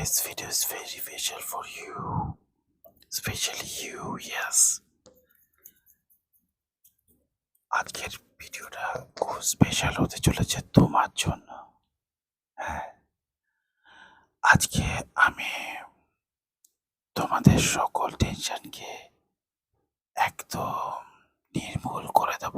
Today's video is very special for you. Especially you, yes. আজকের ভিডিওটা খুব special হতে চলেছে তোমার জন্য। হ্যাঁ, আজকে আমি তোমাদের সকল টেনশনকে একদম নির্মূল করে দেব।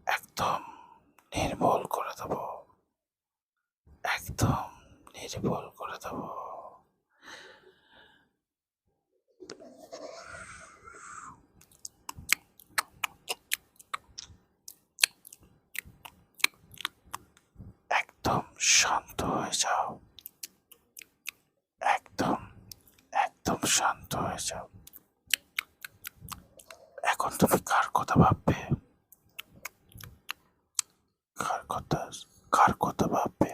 একদম নির্মূল করে দেব। একদম নির্মূল করে দেব। একদম শান্ত হয়ে যাও। একদম একদম শান্ত হয়ে যাও। এখন তুমি কার কথা ভাববে? কার কথা ভাববে?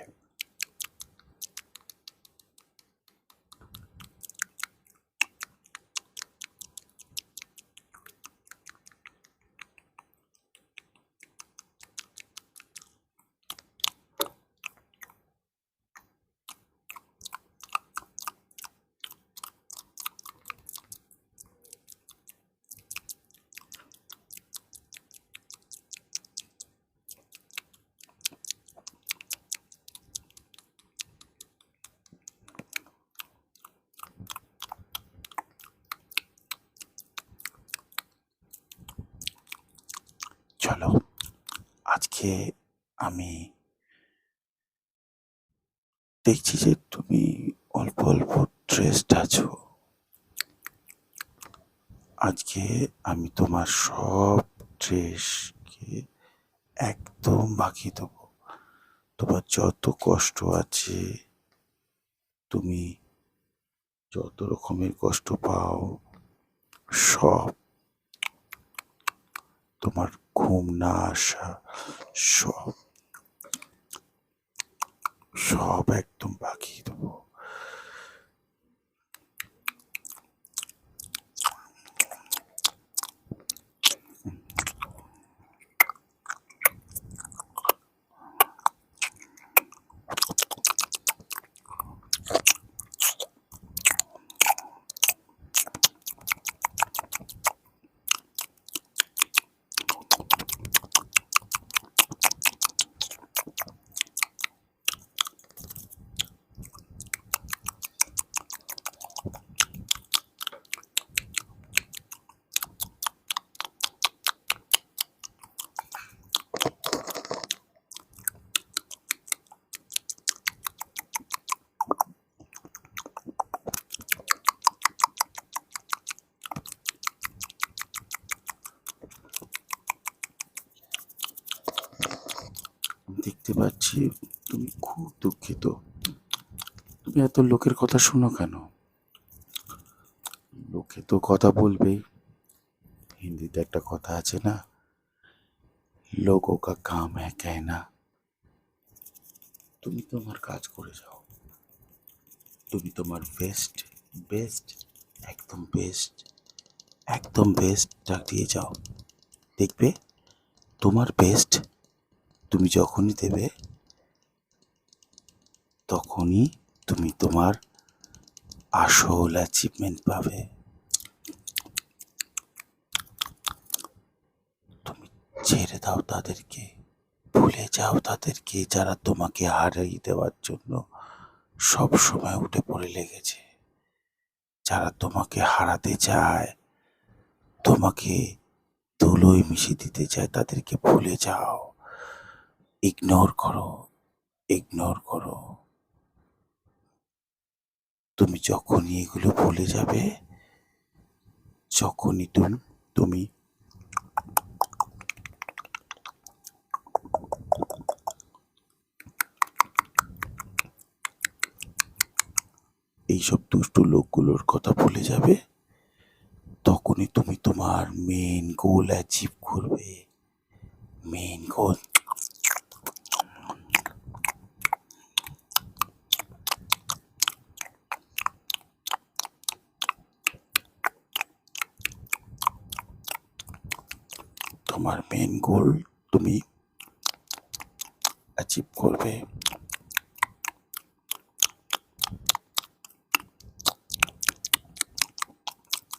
চলো, আজকে আমি দেখছি যে তুমি অল্প অল্প স্ট্রেসড আছো। আজকে আমি তোমার সব স্ট্রেসকে একদম ভাগিয়ে দেবো। তোমার যত কষ্ট আছে, তুমি যত রকমের কষ্ট পাও, সব, তোমার ঘুম না আসা, সব সব একদম ভাগিয়ে দেবো। দেখতে পাচ্ছি তুমি খুব দুঃখিত। তুমি এত লোকের কথা শোনো কেন? লোকে তো কথা বলবেই। হিন্দিতে একটা কথা আছে না, লোগো কা কাম হ্যায় কেহনা। তুমি তোমার কাজ করে যাও। তুমি তোমার বেস্ট বেস্ট একদম বেস্ট একদম বেস্টটা দিয়ে যাও। দেখবে তোমার বেস্ট তুমি যখনই দেবে, তখনই তুমি তোমার আসল অ্যাচিভমেন্ট পাবে। তুমি ছেড়ে দাও তাদেরকে, ভুলে যাও তাদেরকে যারা তোমাকে হারিয়ে দেওয়ার জন্য সব সময় উঠে পড়ে লেগেছে। যারা তোমাকে হারাতে চায়, তোমাকে ধুলোয় মিশিয়ে দিতে চায়, তাদেরকে ভুলে যাও। ইগনোর করো, ইগনোর করো। তুমি যখনই এগুলো ভুলে যাবে, যখনই তুমি এইসব দুষ্টু লোকগুলোর কথা ভুলে যাবে, তখনই তুমি তোমার মেন গোল অ্যাচিভ করবে। Main goal. তোমার মেন গোল তুমি অ্যাচিভ করবে।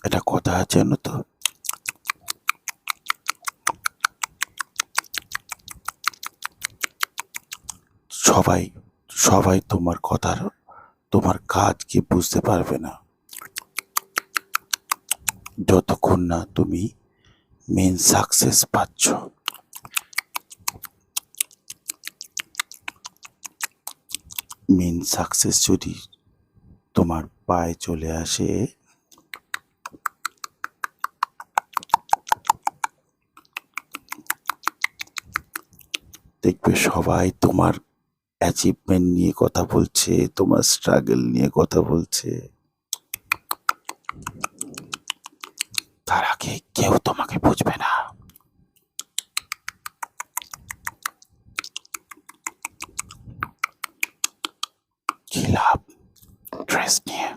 এটা কথা আছে জানো তো, সবাই সবাই তোমার কাজ কি বুঝতে পারবে না যতক্ষণ না তুমি মেন সাকসেস পাচ্ছ। মেন সাকসেস যদি তোমার পায়ে চলে আসে, দেখবে সবাই তোমার অ্যাচিভমেন্ট নিয়ে কথা বলছে, তোমার স্ট্রাগল নিয়ে কথা বলছে, তার আগে কেউ তোমাকে বুঝবে না। কি লাভ স্ট্রেস নিয়ে?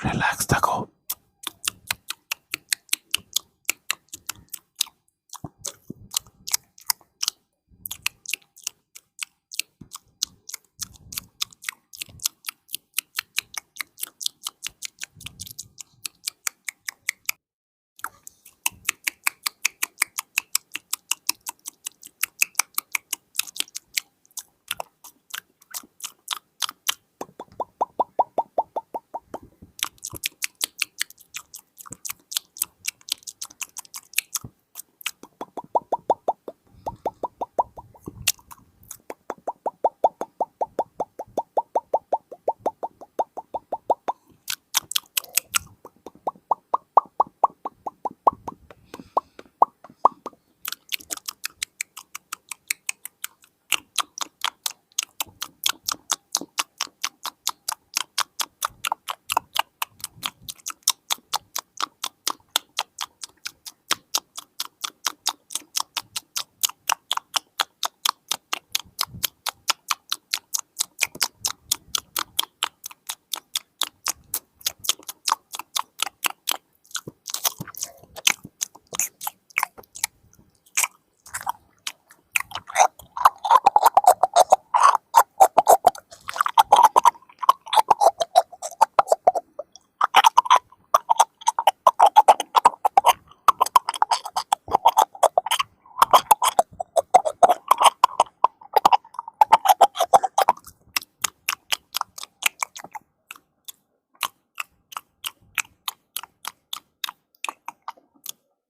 রিল্যাক্স থাকো।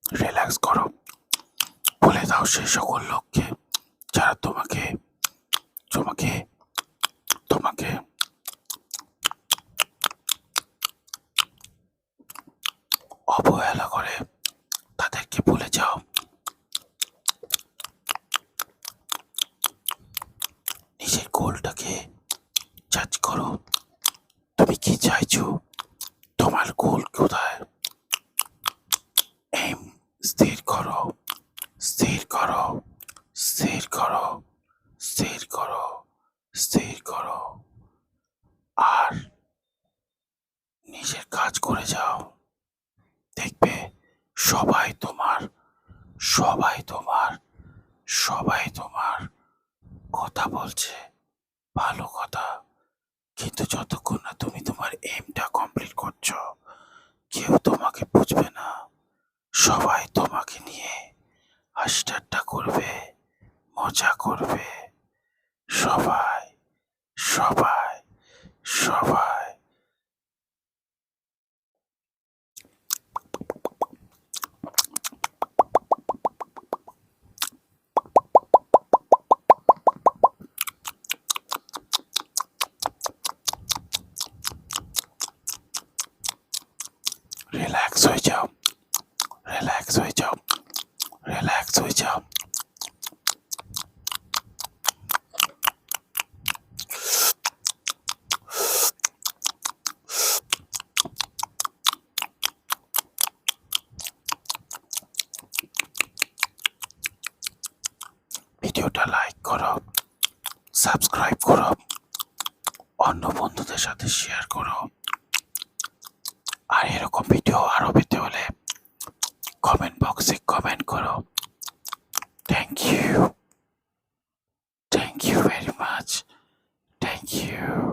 রিল্যাক্স করো। বলে দাও সেই সকল লোককে যারা তোমাকে তোমাকে তোমাকে অবহেলা করে, তাদেরকে ভুলে যাও। নিজের গোলটাকে জাজ করো। তুমি কি চাইছো? তোমার গোল কোথায়? এম স্থির করো, স্থির করো, স্থির করো, স্থির করো, স্থির করো, আর নিজের কাজ করে যাও। দেখবে সবাই তোমার সবাই তোমার সবাই তোমার কথা বলছে, ভালো কথা, কিন্তু যতক্ষণ না তুমি তোমার এমটা কমপ্লিট করছো, কেউ তোমাকে বুঝবে না। সবাই তোমাকে নিয়ে হাসি করবে, মজা করবে। সবাই সবাই সবাই রিল্যাক্স হয়ে যাও, রিল্যাক্স হয়ে যাও, রিল্যাক্স হয়ে যাও। ভিডিওটা লাইক করো, সাবস্ক্রাইব করো, অন্য বন্ধুদের সাথে শেয়ার করো। আর এরকম ভিডিও আরো পেতে হলে কমেন্ট বক্সে কমেন্ট করো। Thank you, thank you very much, thank you.